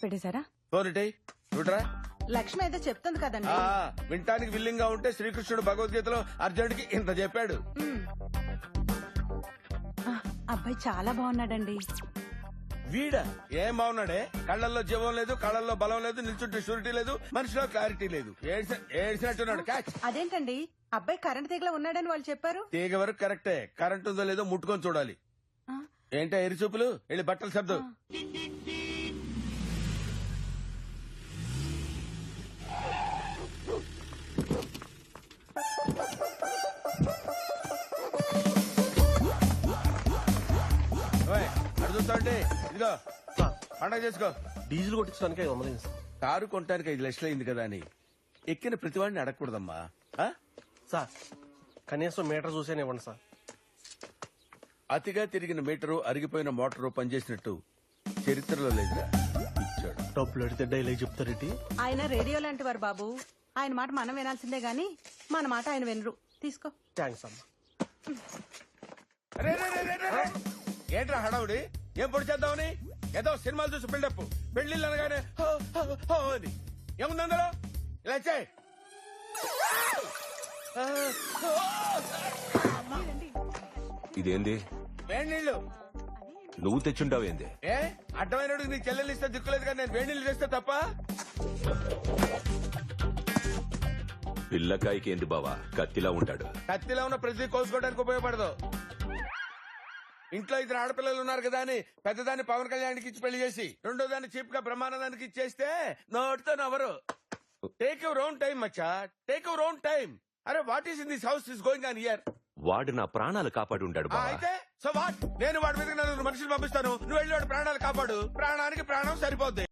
పెట్టేశారా? పోనిటై చూడరా. లక్ష్మి అయితే చెప్తుంది కదండి. వింటానికి విల్లింగ్ గా ఉంటే శ్రీకృష్ణుడు భగవద్గీతలో అర్జునుడికి ఇంత చెప్పాడు. అబ్బాయి చాలా బాగున్నాడండి. వీడ ఏం బాగున్నాడే? కళ్ళల్లో జీవం లేదు, కళ్ళల్లో బలం లేదు, నిల్చుంటే షూరిటీ లేదు, మనిషిలో క్లారిటీ లేదు. ఏడ్చినట్టున్నాడు. క్యాచ్. అదేంటండి అబ్బాయి కరెంట్ తీగలో ఉన్నాడని వాళ్ళు చెప్పారు. తీగ వరకు కరెక్టే, కరెంట్ ఉందో లేదో ముట్టుకొని చూడాలి. ఏంటో ఎరి చూపులు, వెళ్ళి బట్టలు సర్దు. చూస్తాంటే ఇదిగో పండగ చేసుకో. Diesel కొట్టించడానికి 500 sir. కారు కొనడానికి 5 లక్షలు అయింది కదా అని ఎక్కిన ప్రతివాడిని అడగకూడదమ్మా. సార్ కనీసం మీటర్ చూసేనే ఇవ్వండి సార్. అతిగా తిరిగిన మీటరు, అరిగిపోయిన మోటారు పనిచేసినట్టు చరిత్రలో లేదురా. ఇచ్చాడు. డబ్బులు అడితే డైలాగ్ చెప్తారేంటి? ఆయన రేడియో లాంటి వారు బాబు. ఆయన మాట మనం వినాల్సిందే గాని మన మాట ఆయన వినరు. తీసుకో. థ్యాంక్స్ అమ్మా. ఏంట్రా హడావుడి? ఏం పొడి చేద్దామని? ఏదో సినిమాలు చూసి బిల్డప్. పెళ్లిళ్ళు అనగానే అని ఏముంది అందులో? ఇలా చేయి. ఇదేంది? వేడి నీళ్లు. నువ్వు తెచ్చుంటావేంది? ఏ అడ్డమైన నీ చెల్లెలు ఇస్తే దిక్కులేదు కానీ నేను వేడి నీళ్ళు చేస్తే తప్ప. పిల్లకాయకి ఏంది బావా, కత్తిలా ఉంటాడు. కత్తిలో ఉన్న ప్రతి కోసుకోవడానికి ఉపయోగపడదు. ఇంట్లో 2 ఆడపిల్లలు ఉన్నారు కదా అని పెద్దదాన్ని పవన్ కళ్యాణ్కి ఇచ్చి పెళ్లి చేసి రెండో దాన్ని చీప్ గా బ్రహ్మానందానికి ఇచ్చేస్తే నోటితో నవ్వరు. Take your own time Maccha, take your own time. అరే what is in this house is going on here? వాడు నా ప్రాణాలు కాపాడు ఉంటాడు బావా. అయితే సో వాట్? నేను వాడి మీద 4 మనుషులు పంపిస్తాను, నువ్వు వెళ్ళి వాడి ప్రాణాలు కాపాడు. ప్రాణానికి ప్రాణం సరిపోద్ది.